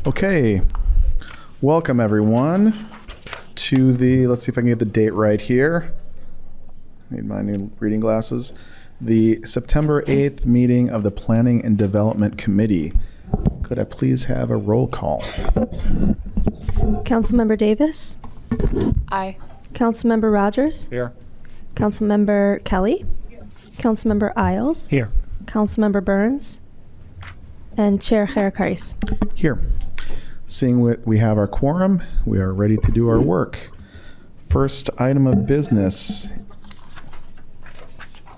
Okay, welcome everyone to the, let's see if I can get the date right here. Need my new reading glasses. The September 8th meeting of the Planning and Development Committee. Could I please have a roll call? Councilmember Davis? Aye. Councilmember Rogers? Here. Councilmember Kelly? Councilmember Isles? Here. Councilmember Burns? And Chair Geracaris. Here. Seeing we have our quorum, we are ready to do our work. First item of business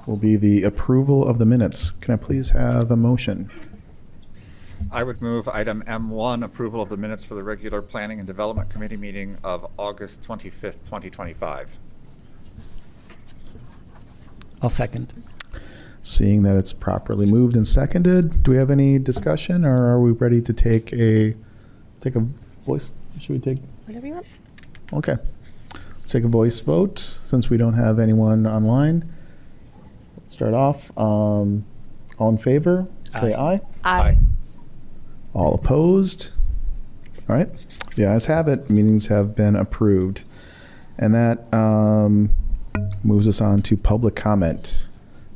will be the approval of the minutes. Can I please have a motion? I would move item M1, approval of the minutes for the regular Planning and Development Committee meeting of August 25th, 2025. I'll second. Seeing that it's properly moved and seconded, do we have any discussion, or are we ready to take a voice? Should we take? Whatever you want. Okay. Let's take a voice vote since we don't have anyone online. Let's start off. All in favor, say aye. Aye. All opposed? All right. The ayes have it. Meetings have been approved. And that moves us on to public comment.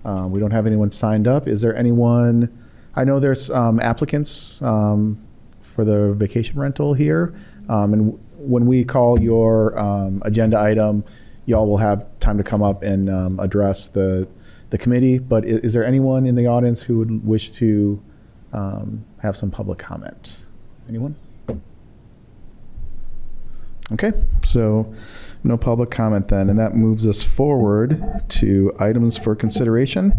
We don't have anyone signed up. Is there anyone? I know there's applicants for the vacation rental here. And when we call your agenda item, y'all will have time to come up and address the committee. But is there anyone in the audience who would wish to have some public comment? Anyone? Okay, so no public comment then, and that moves us forward to items for consideration.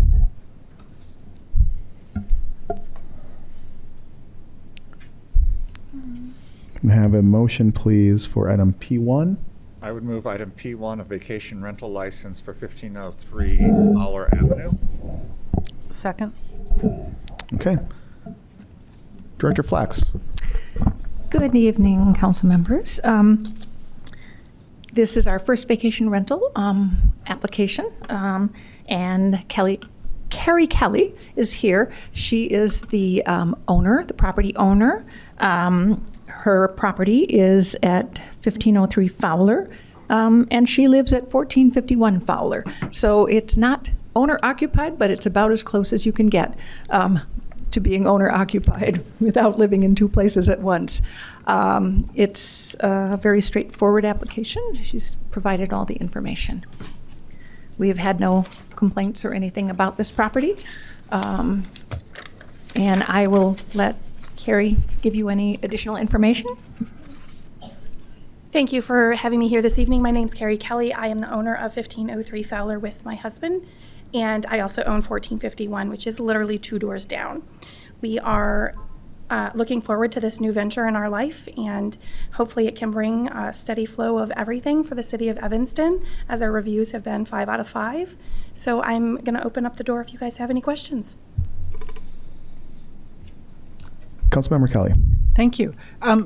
Can I have a motion, please, for item P1? I would move item P1, a vacation rental license for 1503 Fowler Avenue. Second. Okay. Director Flax. Good evening, council members. This is our first vacation rental application, and Carrie Kelly is here. She is the owner, the property owner. Her property is at 1503 Fowler, and she lives at 1451 Fowler. So it's not owner occupied, but it's about as close as you can get to being owner occupied without living in two places at once. It's a very straightforward application. She's provided all the information. We have had no complaints or anything about this property. And I will let Carrie give you any additional information. Thank you for having me here this evening. My name's Carrie Kelly. I am the owner of 1503 Fowler with my husband, and I also own 1451, which is literally 2 doors down. We are looking forward to this new venture in our life, and hopefully it can bring a steady flow of everything for the city of Evanston, as our reviews have been 5 out of 5. So I'm going to open up the door if you guys have any questions. Councilmember Kelly. Thank you.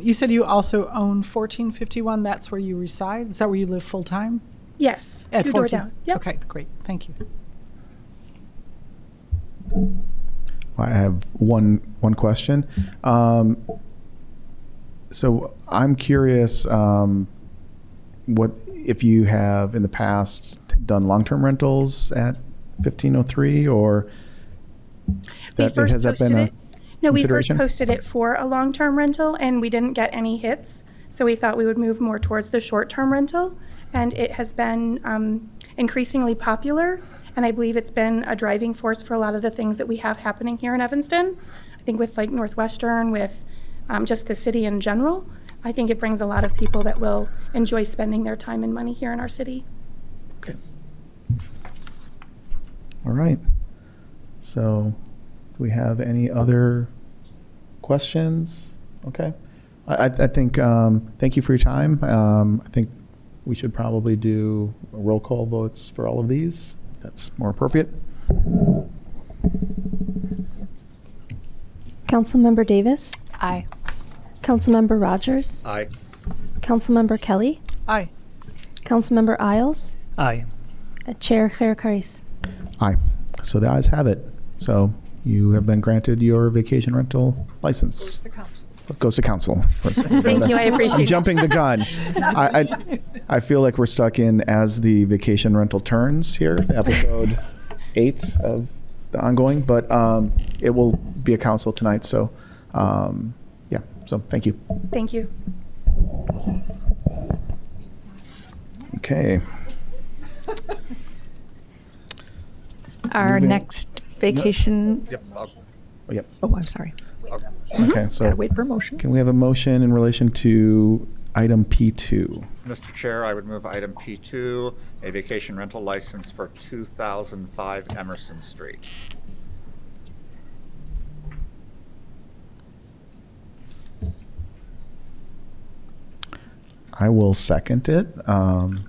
You said you also own 1451. That's where you reside? Is that where you live full-time? Yes, At 2 door down. Yep. Okay, great. Thank you. I have one question. So I'm curious, what if you have in the past done long-term rentals at 1503, or has that been a No, we first consideration? posted it for a long-term rental, and we didn't get any hits. So we thought we would move more towards the short-term rental, and it has been increasingly popular. And I believe it's been a driving force for a lot of the things that we have happening here in Evanston. I think with like Northwestern, with just the city in general, I think it brings a lot of people that will enjoy spending their time and money here in our city. Okay. All right. So do we have any other questions? Okay. I think, thank you for your time. I think we should probably do roll call votes for all of these. That's more appropriate. Councilmember Davis? Aye. Councilmember Rogers? Aye. Councilmember Kelly? Aye. Councilmember Isles? Aye. Chair Geracaris. Aye. So the ayes have it. So you have been granted your vacation rental license. It goes to council. Thank you, I appreciate I'm it. jumping the gun. I feel like we're stuck in as the vacation rental turns here, episode 8 of the ongoing, but it will be a council tonight, so yeah, so thank you. Thank you. Okay. Our Moving- next vacation, Yep. Yep. oh, I'm sorry. Okay, so Gotta wait for a motion. can we have a motion in relation to item P2? Mr. Chair, I would move item P2, a vacation rental license for 2005 Emerson Street. I will second it. And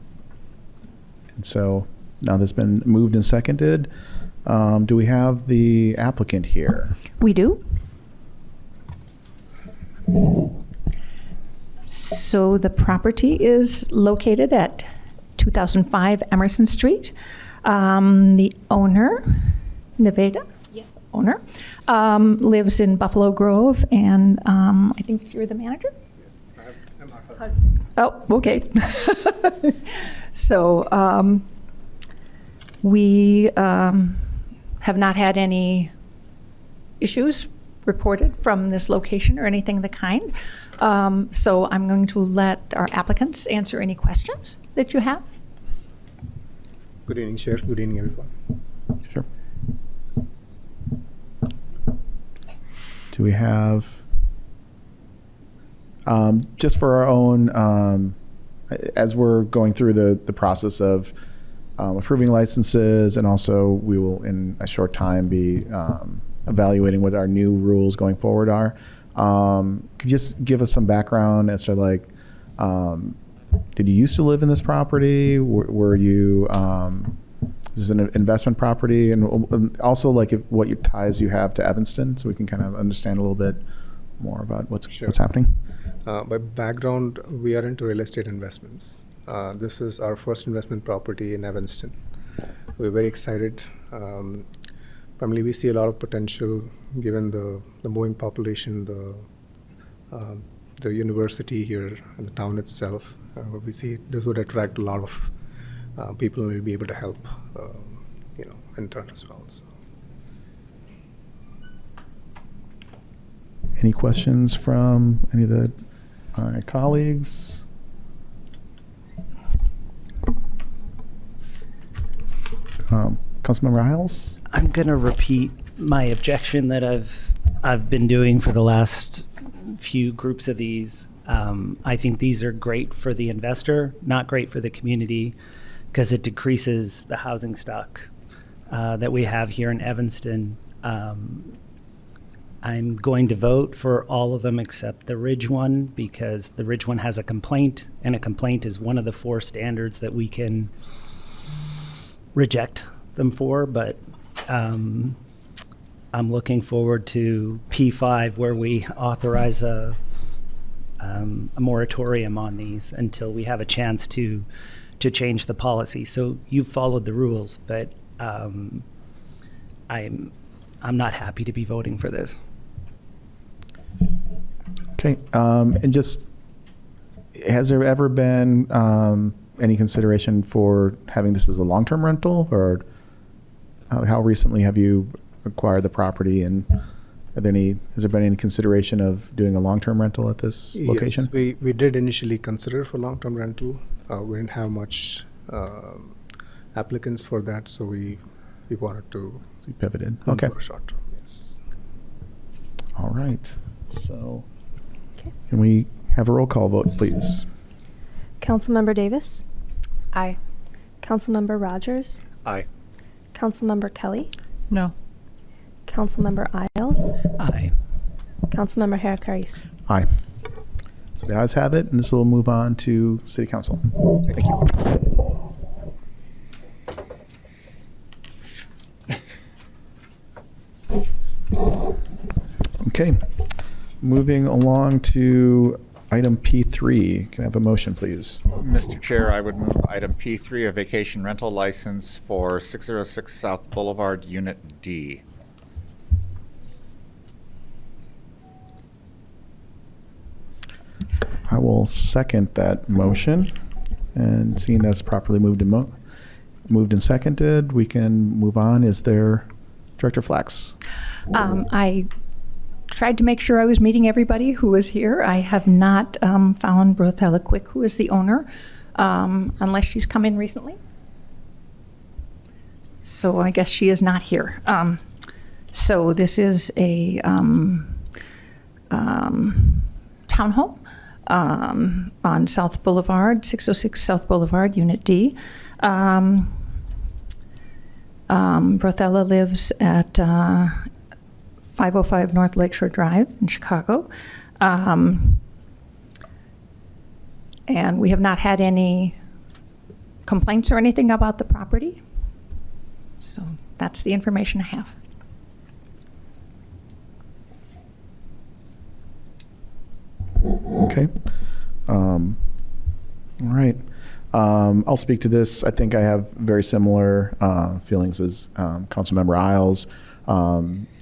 so now that's been moved and seconded. Do we have the applicant here? We do. So the property is located at 2005 Emerson Street. The owner, Nevada, owner, lives in Buffalo Grove, and I think you're the manager? Oh, okay. So we have not had any issues reported from this location or anything of the kind. So I'm going to let our applicants answer any questions that you have. Good evening, Chair. Good evening, everyone. Sure. Do we have, just for our own, as we're going through the process of approving licenses, and also we will in a short time be evaluating what our new rules going forward are. Could you just give us some background as to like, did you used to live in this property? Were you, is this an investment property? And also like what your ties you have to Evanston, so we can kind of understand a little bit more about what's happening. By background, we are into real estate investments. This is our first investment property in Evanston. We're very excited. Primarily, we see a lot of potential given the moving population, the university here, and the town itself. We see this would attract a lot of people, and we'll be able to help, in turn as well. So. Any questions from any of the colleagues? Councilmember Isles? I'm going to repeat my objection that I've been doing for the last few groups of these. I think these are great for the investor, not great for the community, because it decreases the housing stock that we have here in Evanston. I'm going to vote for all of them except the Ridge one, because the Ridge one has a complaint, and a complaint is one of the 4 standards that we can reject them for. But I'm looking forward to P5, where we authorize a moratorium on these until we have a chance to change the policy. So you've followed the rules, but I'm not happy to be voting for this. Okay, and just, has there ever been any consideration for having this as a long-term rental, or how recently have you acquired the property, and has there been any consideration of doing a long-term rental at this location? Yes, we did initially consider for long-term rental. We didn't have much applicants for that, so we wanted to So you pivoted. go Okay. for short-term. Yes. All right. So can we have a roll call vote, please? Councilmember Davis? Aye. Councilmember Rogers? Aye. Councilmember Kelly? No. Councilmember Isles? Aye. Councilmember Geracaris? Aye. So the ayes have it, and this will move on to City Council. Thank you. Okay, moving along to item P3. Can I have a motion, please? Mr. Chair, I would move item P3, a vacation rental license for 606 South Boulevard, Unit D. I will second that motion. And seeing that's properly moved and seconded, we can move on. Is there Director Flax? I tried to make sure I was meeting everybody who was here. I have not found Rothella Quick, who is the owner, unless she's come in recently. So I guess she is not here. So this is a townhome on South Boulevard, 606 South Boulevard, Unit D. Rothella lives at 505 North Lakeshore Drive in Chicago. And we have not had any complaints or anything about the property. So that's the information I have. Okay. All right. I'll speak to this. I think I have very similar feelings as Councilmember Isles.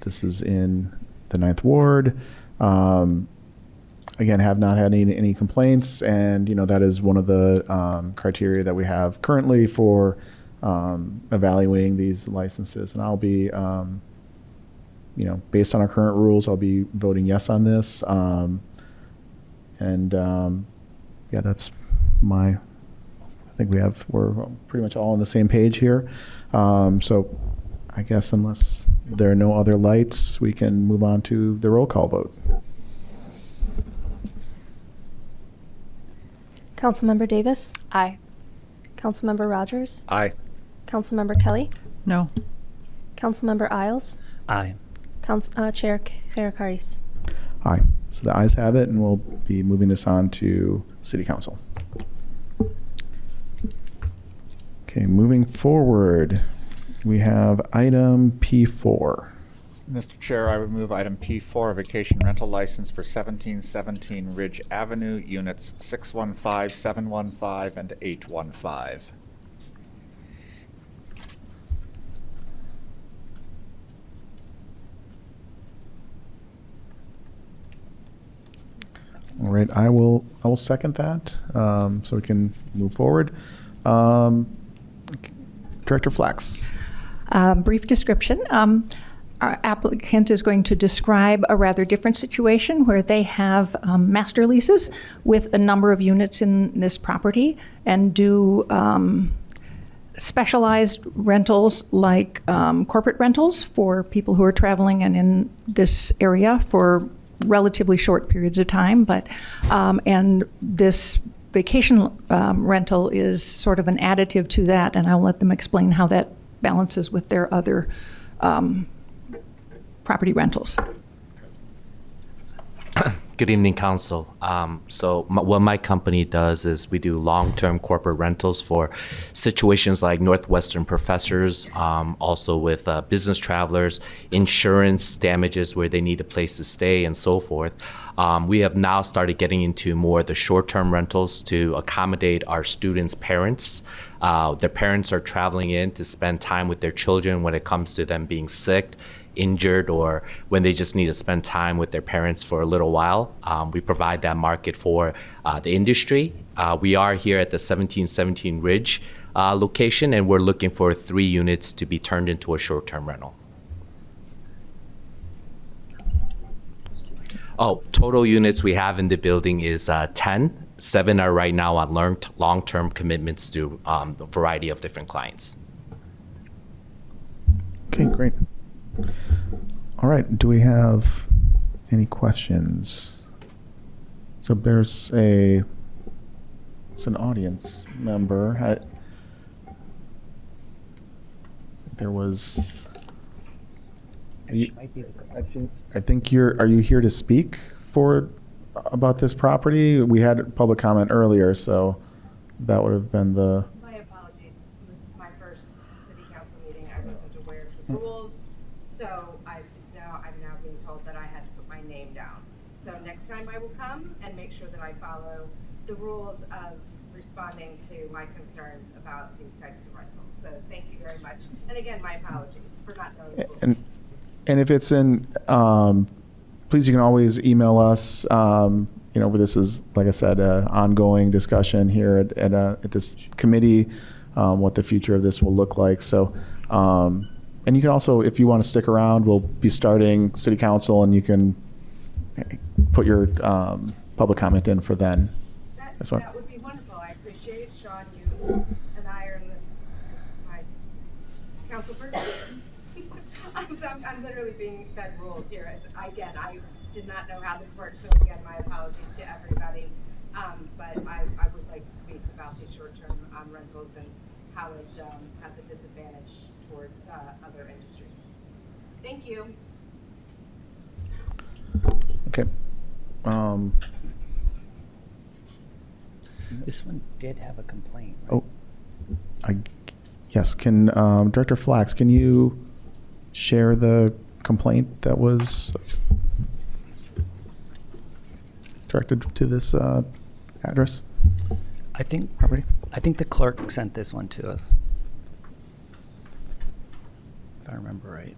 This is in the 9th Ward. Again, have not had any complaints, and that is one of the criteria that we have currently for evaluating these licenses. And I'll be, based on our current rules, I'll be voting yes on this. That's I think we're pretty much all on the same page here. So I guess unless there are no other lights, we can move on to the roll call vote. Councilmember Davis? Aye. Councilmember Rogers? Aye. Councilmember Kelly? No. Councilmember Isles? Aye. Chair Geracaris? Aye. So the ayes have it, and we'll be moving this on to City Council. Okay, moving forward, we have item P4. Mr. Chair, I would move item P4, a vacation rental license for 1717 Ridge Avenue, units 615, 715, and 815. All right, I will second that, so we can move forward. Director Flax. Brief description. Our applicant is going to describe a rather different situation where they have master leases with a number of units in this property and do specialized rentals like corporate rentals for people who are traveling and in this area for relatively short periods of time. And this vacation rental is sort of an additive to that, and I'll let them explain how that balances with their other property rentals. Good evening, Council. What my company does is we do long-term corporate rentals for situations like Northwestern professors, also with business travelers, insurance damages where they need a place to stay, and so forth. We have now started getting into more of the short-term rentals to accommodate our students' parents. Their parents are traveling in to spend time with their children when it comes to them being sick, injured, or when they just need to spend time with their parents for a little while. We provide that market for the industry. We are here at the 1717 Ridge location, and we're looking for 3 units to be turned into a short-term rental. Total units we have in the building is 10. 7 are right now on long-term commitments to a variety of different clients. Okay, great. All right, do we have any questions? So there's it's an audience member. There was. I think are you here to speak about this property? We had public comment earlier, so that would have been the. My apologies. This is my first city council meeting. I wasn't aware of the rules, so I'm now being told that I had to put my name down. So next time I will come and make sure that I follow the rules of responding to my concerns about these types of rentals. So thank you very much. And again, my apologies for not knowing the rules. And if it's in, please, you can always email us this is, like I said, ongoing discussion here at this committee, what the future of this will look like. So, and you can also, if you want to stick around, we'll be starting city council, and you can put your public comment in for then. That would be wonderful. I appreciate it. Sean, you and I are my council person. I'm literally being fed rules here. Again, I did not know how this works, so again, my apologies to everybody. But I would like to speak about these short-term rentals and how it has a disadvantage towards other industries. Thank you. Okay. This one did have a complaint. Right? Oh, yes. Can Director Flax, can you share the complaint that was directed to this address? I think Property? I think the clerk sent this one to us, if I remember right.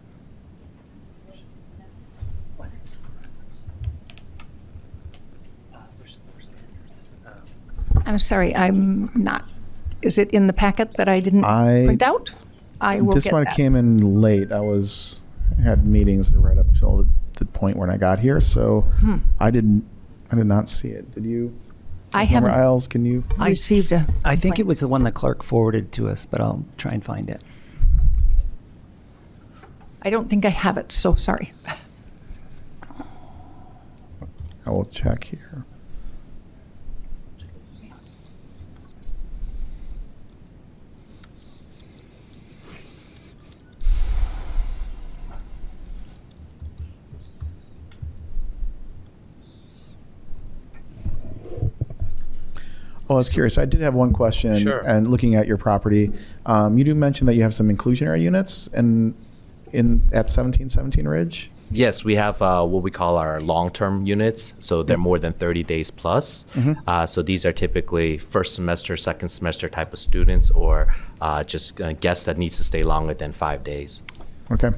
I'm sorry, I'm not. Is it in the packet that I didn't print out? I will This get one that. came in late. I had meetings right up till the point when I got here, so I did not see it. Did you? I Member haven't Isles, can you? received a I think it complaint. was the one the clerk forwarded to us, but I'll try and find it. I don't think I have it, so sorry. I will check here. Oh, I was curious. I did have one question. Sure. And looking at your property, you do mention that you have some inclusionary units at 1717 Ridge. Yes, we have what we call our long-term units. So they're more than 30 days plus. So these are typically first semester, second semester type of students, or just guests that needs to stay longer than 5 days. Okay.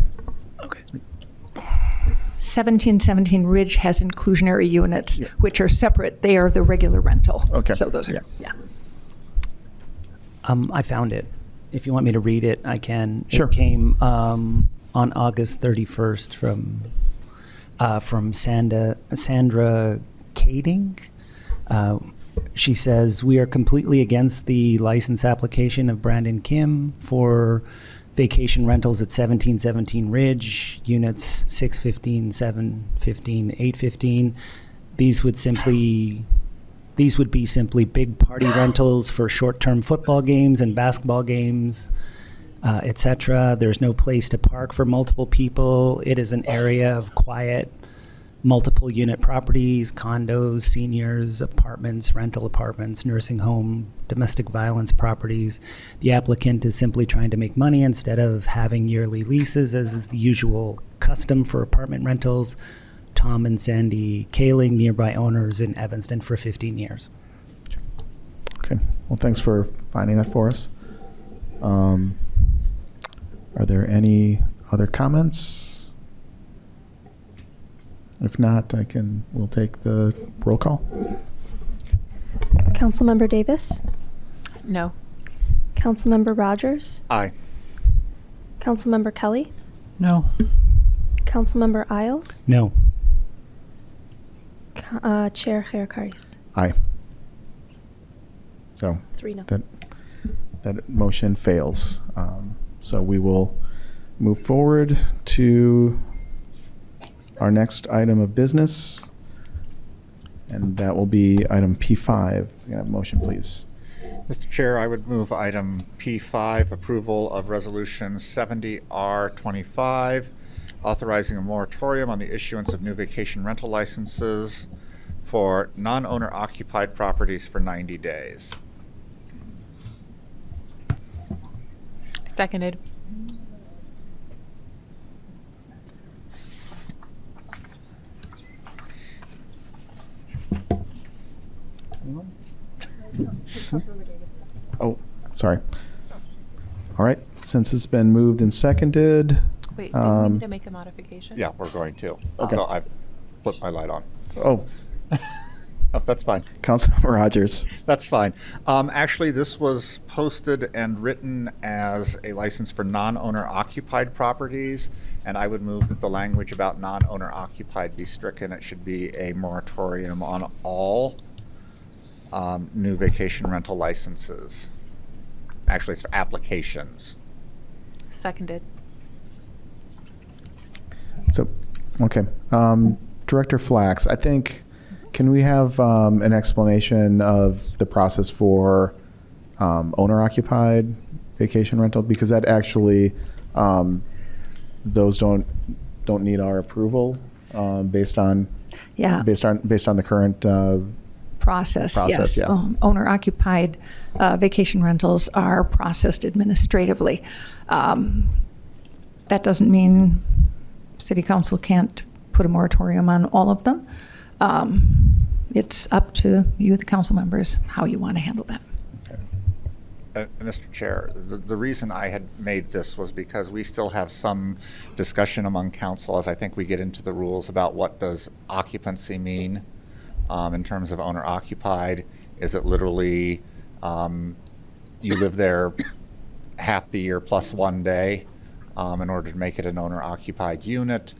Okay. 1717 Ridge has inclusionary units, which are separate. They are the regular rental. Okay. So those are, Yeah. I found it. If you want me to read it, I can. Sure. It came on August 31st from Sandra Kading. She says, "We are completely against the license application of Brandon Kim for vacation rentals at 1717 Ridge, units 615, 715, 815. These would be simply big party rentals for short-term football games and basketball games, etc. There's no place to park for multiple people. It is an area of quiet, multiple unit properties, condos, seniors, apartments, rental apartments, nursing home, domestic violence properties. The applicant is simply trying to make money instead of having yearly leases, as is the usual custom for apartment rentals. Tom and Sandy Kaling, nearby owners in Evanston for 15 years. Okay. Well, thanks for finding that for us. Are there any other comments? If not, we'll take the roll call. Councilmember Davis? no. Councilmember Rogers? Aye. Councilmember Kelly? No. Councilmember Isles? No. Chair Geracaris? Aye. So 3-0. that motion fails. So we will move forward to our next item of business, and that will be item P5. Can I have a motion, please? Mr. Chair, I would move item P5, approval of resolution 70R25, authorizing a moratorium on the issuance of new vacation rental licenses for non-owner occupied properties for 90 days. Seconded. Oh, sorry. All right. Since it's been moved and seconded. Wait, do we need to make a modification? Yeah, we're going to. Okay. So I've flipped my light on. Oh, Oh, that's fine. Councilmember Rogers. That's fine. Actually, this was posted and written as a license for non-owner occupied properties, and I would move that the language about non-owner occupied be stricken. It should be a moratorium on all new vacation rental licenses. Actually, it's for applications. Seconded. So, okay. Director Flax, I think, can we have an explanation of the process for owner-occupied vacation rental? Because that actually, those don't need our approval based on the current Process, yes. yeah. Owner-occupied vacation rentals are processed administratively. That doesn't mean City Council can't put a moratorium on all of them. It's up to you, the council members, how you want to handle that. Mr. Chair, the reason I had made this was because we still have some discussion among council as I think we get into the rules about what does occupancy mean in terms of owner occupied. Is it literally you live there half the year plus 1 day in order to make it an owner occupied unit?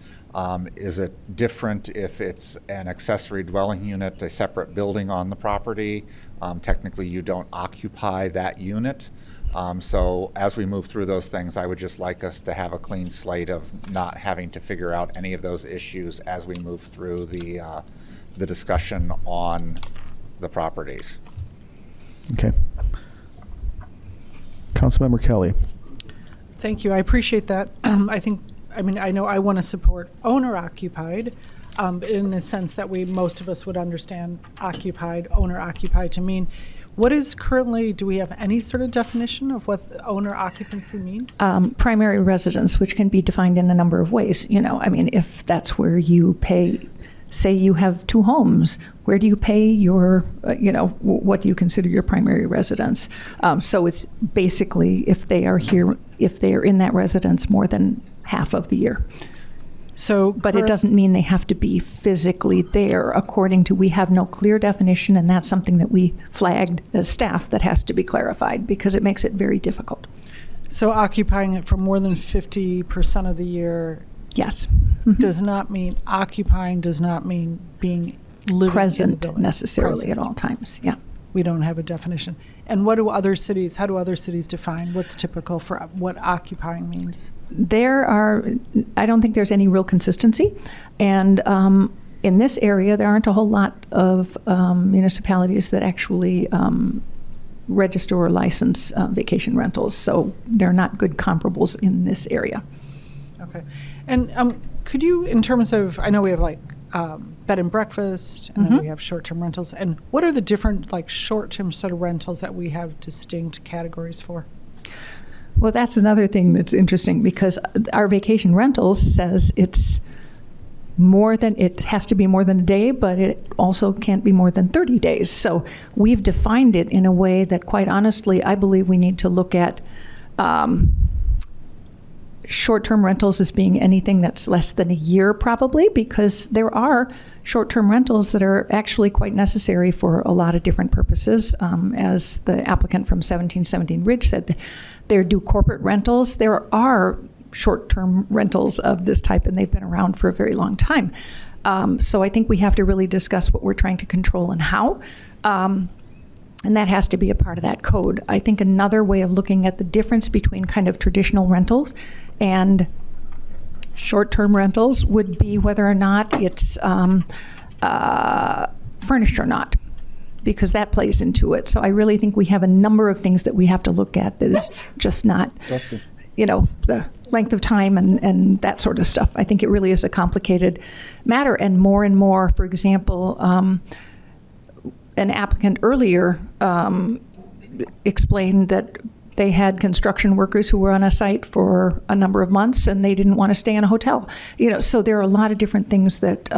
Is it different if it's an accessory dwelling unit, a separate building on the property? Technically, you don't occupy that unit. So as we move through those things, I would just like us to have a clean slate of not having to figure out any of those issues as we move through the discussion on the properties. Okay. Councilmember Kelly. Thank you. I appreciate that. I know I want to support owner-occupied in the sense that most of us would understand owner-occupied to mean. What is currently, do we have any sort of definition of what owner occupancy means? Primary residence, which can be defined in a number of ways. If that's where you pay, say you have 2 homes, where do you pay your, what do you consider your primary residence? So it's basically if they are in that residence more than half of the year. But it doesn't mean they have to be physically there. We have no clear definition, and that's something that we flagged as staff that has to be clarified because it makes it very difficult. So occupying it for more than 50% of the year. Yes. Does not mean being living present in the building. Necessarily at all times. Yeah. We don't have a definition. And how do other cities define what's typical for what occupying means? I don't think there's any real consistency. And in this area, there aren't a whole lot of municipalities that actually register or license vacation rentals. So they're not good comparables in this area. Okay. And could you, in terms of, I know we have bed and breakfast, and then we have short-term rentals. And what are the different short-term sort of rentals that we have distinct categories for? Well, that's another thing that's interesting because our vacation rentals says it has to be more than a day, but it also can't be more than 30 days. So we've defined it in a way that, quite honestly, I believe we need to look at short-term rentals as being anything that's less than a year, probably, because there are short-term rentals that are actually quite necessary for a lot of different purposes. As the applicant from 1717 Ridge said, they do corporate rentals. There are short-term rentals of this type, and they've been around for a very long time. So I think we have to really discuss what we're trying to control and how. And that has to be a part of that code. I think another way of looking at the difference between kind of traditional rentals and short-term rentals would be whether or not it's furnished or not, because that plays into it. So I really think we have a number of things that we have to look at that is just not, the length of time and that sort of stuff. I think it really is a complicated matter, and more, for example, an applicant earlier explained that they had construction workers who were on a site for a number of months and they didn't want to stay in a hotel. So there are a lot of different things that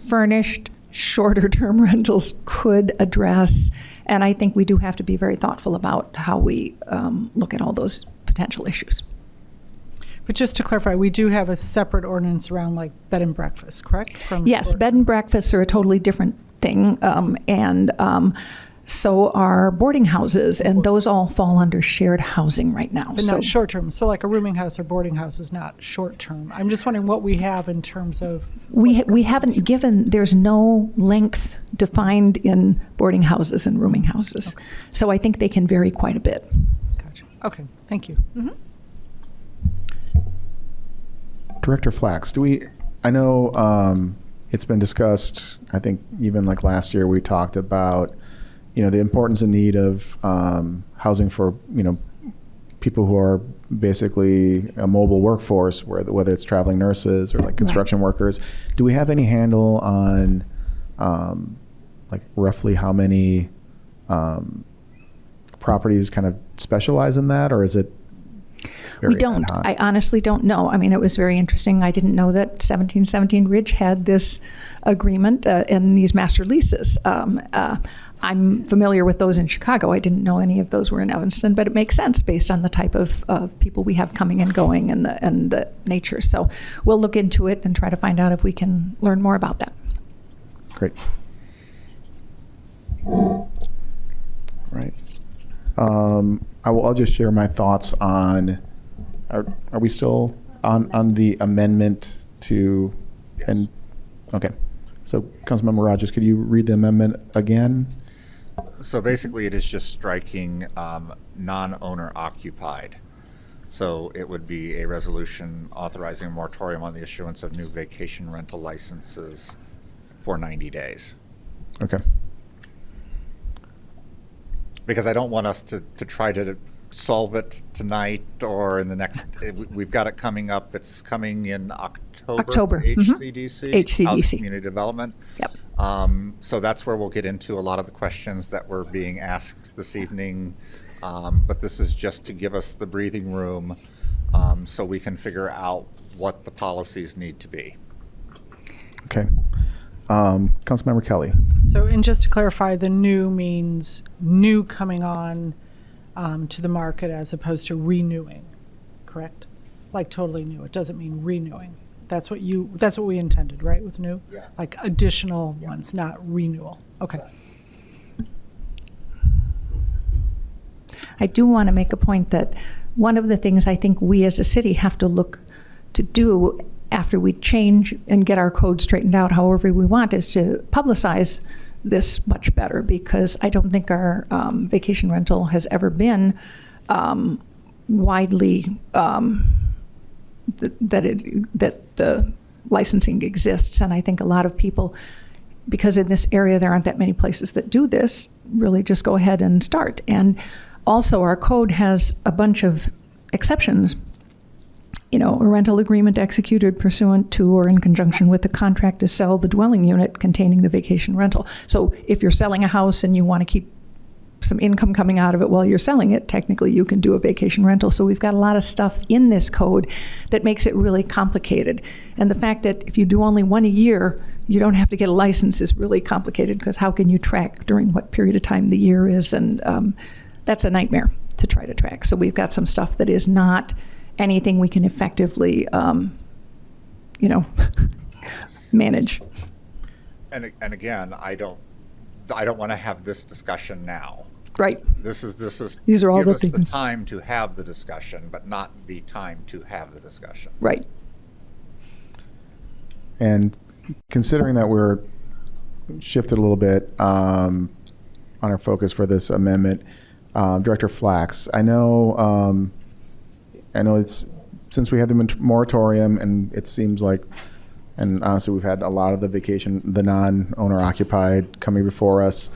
furnished shorter term rentals could address. And I think we do have to be very thoughtful about how we look at all those potential issues. But just to clarify, we do have a separate ordinance around like bed and breakfast, correct? From Yes, bed and breakfasts are a totally different thing, and so are boarding houses, and those all fall under shared housing right now. But not short-term. So like a rooming house or boarding house is not short-term. I'm just wondering what we have in terms of. We haven't given, there's no length defined in boarding houses and rooming houses. Okay. So I think they can vary quite a bit. Gotcha. Okay, thank you. Director Flax, I know it's been discussed, I think even like last year we talked about, the importance and need of housing for, people who are basically a mobile workforce, whether it's traveling nurses or like construction workers. Do we have any handle on like roughly how many properties kind of specialize in that, or is it very We don't. ad hoc? I honestly don't know. I mean, it was very interesting. I didn't know that 1717 Ridge had this agreement and these master leases. I'm familiar with those in Chicago. I didn't know any of those were in Evanston, but it makes sense based on the type of people we have coming and going and the nature. So we'll look into it and try to find out if we can learn more about that. Great. Right. I'll just share my thoughts on. Are we still on the amendment to? Yes. And okay. So, Councilmember Rogers, could you read the amendment again? So basically, it is just striking non-owner occupied. So it would be a resolution authorizing a moratorium on the issuance of new vacation rental licenses for 90 days. Okay. Because I don't want us to try to solve it tonight or in the next, we've got it coming up. It's coming in October. HCDC. HCDC. Housing Community Development. Yep. So that's where we'll get into a lot of the questions that were being asked this evening. But this is just to give us the breathing room so we can figure out what the policies need to be. Okay. Councilmember Kelly. So, and just to clarify, the new means new coming on to the market as opposed to renewing, correct? Like totally new. It doesn't mean renewing. That's what we intended, right, with new? Yes. Like additional ones, not renewal. Okay. I do want to make a point that one of the things I think we as a city have to look to do after we change and get our code straightened out however we want is to publicize this much better, because I don't think our vacation rental has ever been widely that the licensing exists. And I think a lot of people, because in this area there aren't that many places that do this, really just go ahead and start. And also our code has a bunch of exceptions. A rental agreement executed pursuant to or in conjunction with the contract to sell the dwelling unit containing the vacation rental. So if you're selling a house and you want to keep some income coming out of it while you're selling it, technically you can do a vacation rental. So we've got a lot of stuff in this code that makes it really complicated. And the fact that if you do only one a year, you don't have to get a license is really complicated, because how can you track during what period of time the year is? And that's a nightmare to try to track. So we've got some stuff that is not anything we can effectively, manage. And again, I don't want to have this discussion now. Right. These are all give the us the things. time to have the discussion, but not the time to have the discussion. Right. And considering that we're shifted a little bit on our focus for this amendment, Director Flax, I know it's since we had the moratorium, and it seems like, and honestly, we've had a lot of the non-owner occupied coming before us.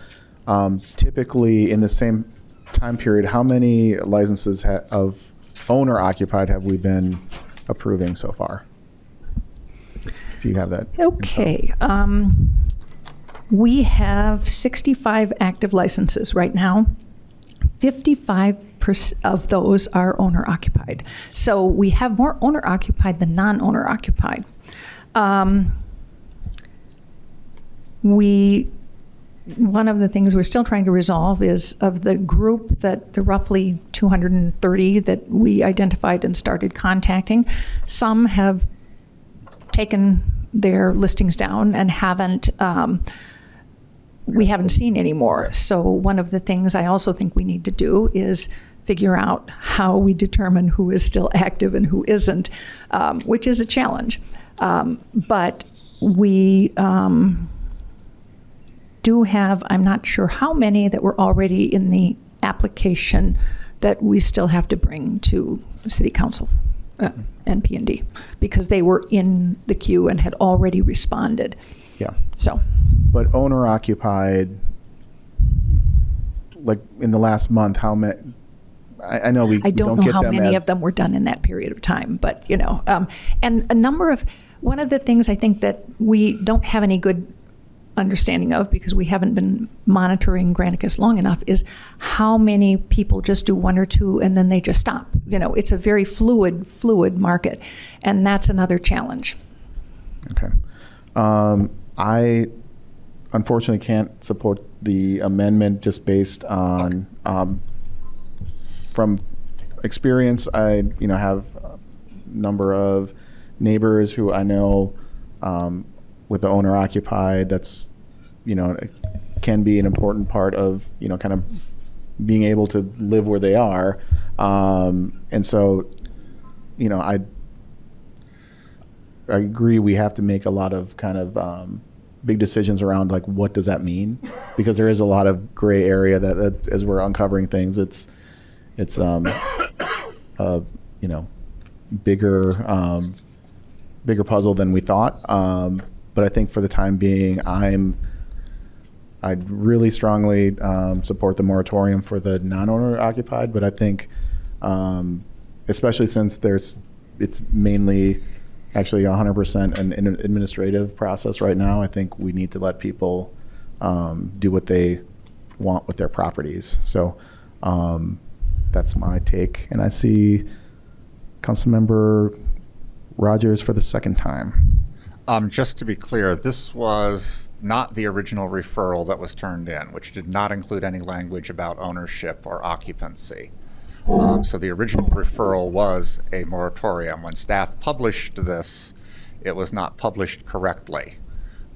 Typically, in the same time period, how many licenses of owner occupied have we been approving so far? If you have that. Okay. We have 65 active licenses right now. 55% of those are owner occupied. So we have more owner occupied than non-owner occupied. We one of the things we're still trying to resolve is of the group that the roughly 230 that we identified and started contacting, some have taken their listings down and we haven't seen any more. So one of the things I also think we need to do is figure out how we determine who is still active and who isn't, which is a challenge. But we do have, I'm not sure how many that were already in the application that we still have to bring to City Council and P&D, because they were in the queue and had already responded. Yeah. So. But owner occupied, like in the last month, how many? I know we I don't get know how them many as, of them were done in that period of time, but and a number of, one of the things I think that we don't have any good understanding of, because we haven't been monitoring Geracaris long enough, is how many people just do one or two and then they just stop. It's a very fluid market, and that's another challenge. Okay. I unfortunately can't support the amendment just based on, from experience, I have a number of neighbors who I know with the owner occupied, that's, can be an important part of, kind of being able to live where they are. And so, I agree we have to make a lot of kind of big decisions around, like, what does that mean? Because there is a lot of gray area that as we're uncovering things, it's bigger puzzle than we thought. But I think for the time being, I'd really strongly support the moratorium for the non-owner occupied. But I think, especially since it's mainly actually 100% an administrative process right now, I think we need to let people do what they want with their properties. So that's my take. And I see Councilmember Rogers for the second time. Just to be clear, this was not the original referral that was turned in, which did not include any language about ownership or occupancy. So the original referral was a moratorium. When staff published this, it was not published correctly.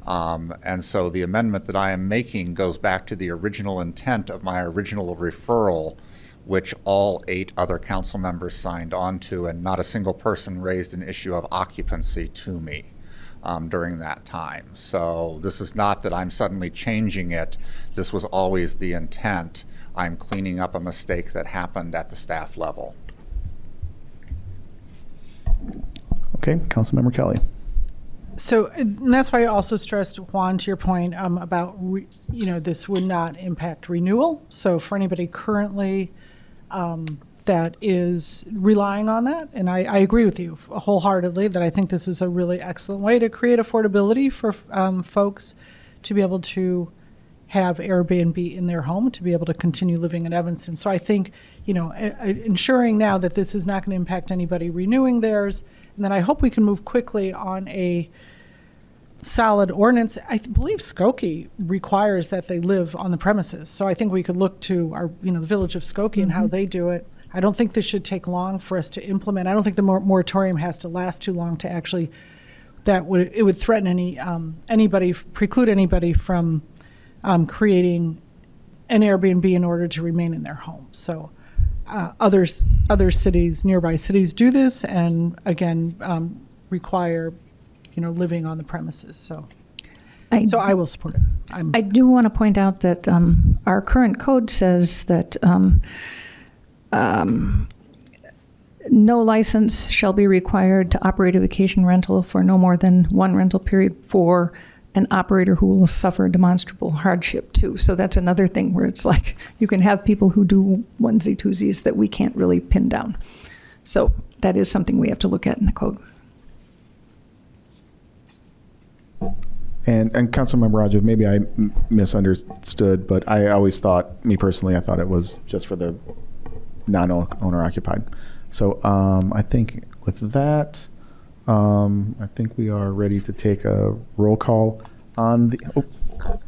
And so the amendment that I am making goes back to the original intent of my original referral, which all 8 other council members signed on to, and not a single person raised an issue of occupancy to me during that time. So this is not that I'm suddenly changing it. This was always the intent. I'm cleaning up a mistake that happened at the staff level. Okay, Councilmember Kelly. So and that's why I also stressed, Juan, to your point about, this would not impact renewal. So for anybody currently that is relying on that, and I agree with you wholeheartedly that I think this is a really excellent way to create affordability for folks to be able to have Airbnb in their home, to be able to continue living in Evanston. So I think, ensuring now that this is not going to impact anybody renewing theirs, and then I hope we can move quickly on a solid ordinance. I believe Skokie requires that they live on the premises. So I think we could look to our, the village of Skokie and how they do it. I don't think this should take long for us to implement. I don't think the moratorium has to last too long to actually, it would threaten preclude anybody from creating an Airbnb in order to remain in their home. So other cities, nearby cities do this, and again, require, living on the premises. So I will support it. I do want to point out that our current code says that no license shall be required to operate a vacation rental for no more than one rental period for an operator who will suffer demonstrable hardship too. So that's another thing where it's like you can have people who do onesie twosies that we can't really pin down. So that is something we have to look at in the code. And Councilmember Rogers, maybe I misunderstood, but I always thought, me personally, I thought it was just for the non-owner occupied. So I think with that, I think we are ready to take a roll call on the.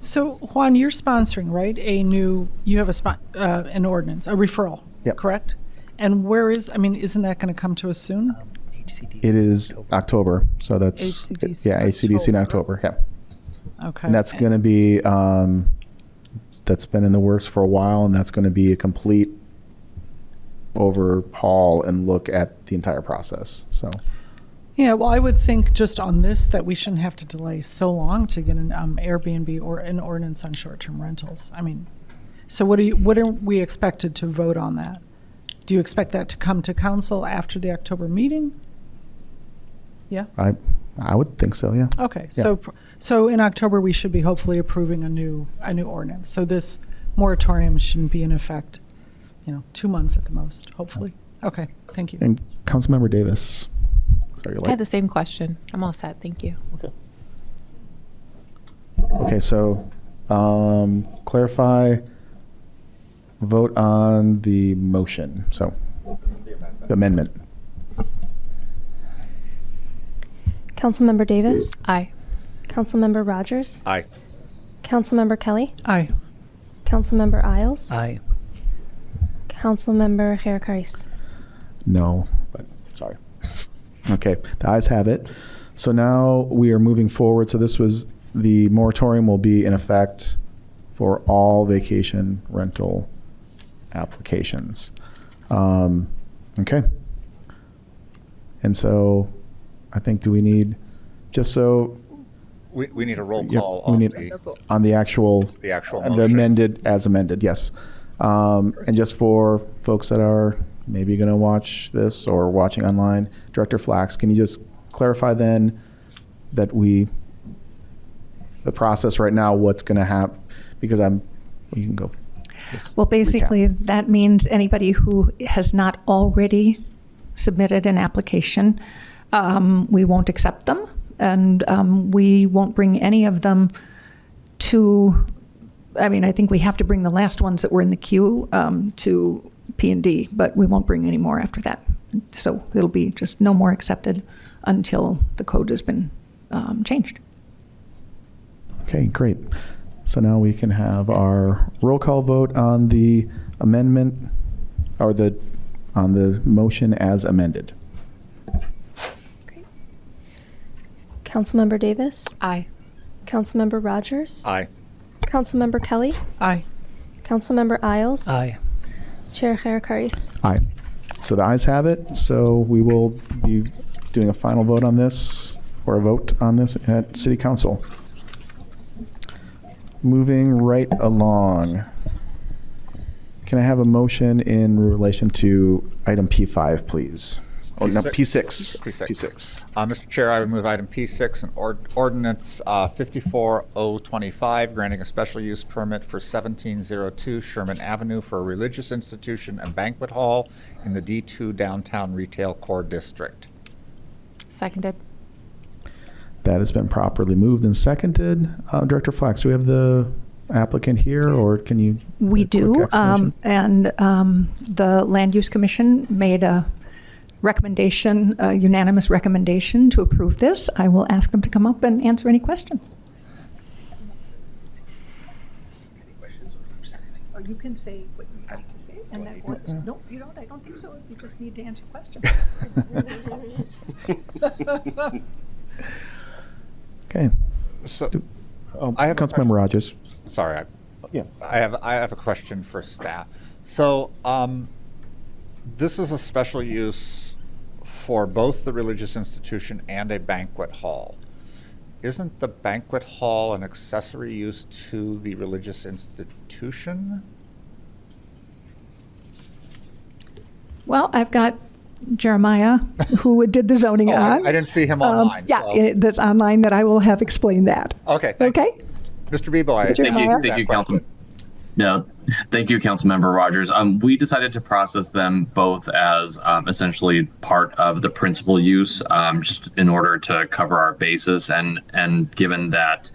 So Juan, you're sponsoring, right? You have an ordinance, a referral, Yep. correct? And isn't that going to come to us soon? HCDC. It is October, so that's, HCDC yeah, HCDC in October, yeah. Okay. And that's going to be, that's been in the works for a while, and that's going to be a complete overhaul and look at the entire process, so. Yeah, well, I would think just on this that we shouldn't have to delay so long to get an Airbnb or an ordinance on short-term rentals. I mean, so what are we expected to vote on that? Do you expect that to come to council after the October meeting? Yeah? I would think so, yeah. Okay, Yeah. so in October, we should be hopefully approving a new ordinance. So this moratorium shouldn't be in effect, 2 months at the most, hopefully. Okay, thank you. And Councilmember Davis. Sorry, you're I had late. the same question. I'm all set. Thank you. Okay, so clarify, vote on the motion, so, the amendment. Councilmember Davis? Aye. Councilmember Rogers? Aye. Councilmember Kelly? Aye. Councilmember Isles? Aye. Councilmember Geracaris? No, but, sorry. Okay, the ayes have it. So now we are moving forward. So the moratorium will be in effect for all vacation rental applications. Okay. And so I think, do we need, just so. We need a roll Yeah, call we on need- on the actual. the actual The motion. amended, as amended, yes. And just for folks that are maybe going to watch this or watching online, Director Flax, can you just clarify then that the process right now, what's going to happen? Because you can go. just Well, basically, recap. that means anybody who has not already submitted an application, we won't accept them, and we won't bring any of them to, I think we have to bring the last ones that were in the queue to P&D, but we won't bring any more after that. So it'll be just no more accepted until the code has been changed. Okay, great. So now we can have our roll call vote on the amendment, or on the motion as amended. Councilmember Davis? Aye. Councilmember Rogers? Aye. Councilmember Kelly? Aye. Councilmember Isles? Aye. Chair Geracaris? Aye. So the ayes have it. So we will be doing a final vote on this, or a vote on this at City Council. Moving right along. Can I have a motion in relation to item P5, please? Oh, no, P6. P6. Mr. Chair, I would move item P6 and Ordinance 54025, granting a special use permit for 1702 Sherman Avenue for a religious institution and banquet hall in the D2 Downtown Retail Core District. Seconded. That has been properly moved and seconded. Director Flax, do we have the applicant here, or can you? We a quick do, explanation? and the Land Use Commission made a recommendation, a unanimous recommendation to approve this. I will ask them to come up and answer any questions. Or you can say what you'd like to say, and that works. No, you don't. I don't think so. You just need to answer questions. Okay. So, Oh, I have a Councilmember Rogers. sorry, Yeah. I have a question for staff. So, this is a special use for both the religious institution and a banquet hall. Isn't the banquet hall an accessory use to the religious institution? Well, I've got Jeremiah, who did the zoning Oh, I on. didn't see him online. Yeah, so- that's online that I will have explained that. Okay. Okay? Mr. Bebo, I Thank you. appreciate Thank that you, question. Thank you, Councilmember Rogers. We decided to process them both as essentially part of the principal use, just in order to cover our basis. And given that,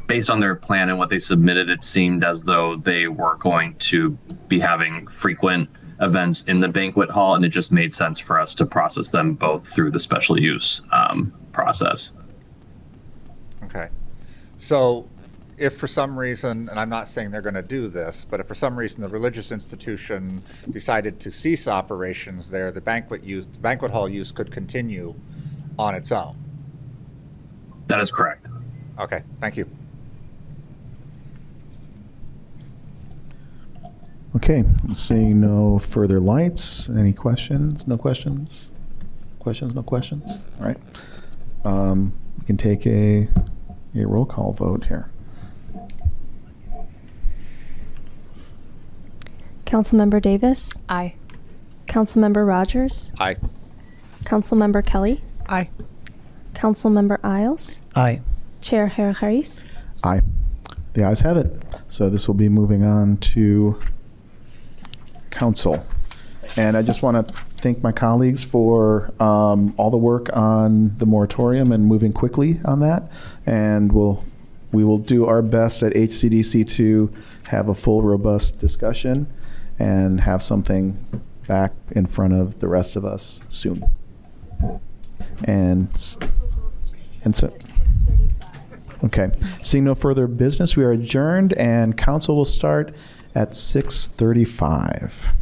based on their plan and what they submitted, it seemed as though they were going to be having frequent events in the banquet hall, and it just made sense for us to process them both through the special use process. Okay. So if for some reason, and I'm not saying they're going to do this, but if for some reason the religious institution decided to cease operations there, the banquet hall use could continue on its own. That is correct. Okay, thank you. Okay, seeing no further lights. Any questions? No questions? Questions? No questions? All right. We can take a roll call vote here. Councilmember Davis, Aye. Councilmember Rogers, Aye. Councilmember Kelly, Aye. Councilmember Isles, Aye. Chair Geracaris. Aye. The ayes have it. So this will be moving on to council. And I just want to thank my colleagues for all the work on the moratorium and moving quickly on that. And we will do our best at HCDC to have a full, robust discussion and have something back in front of the rest of us soon. And so, okay. Seeing no further business, we are adjourned, and council will start at 6:35.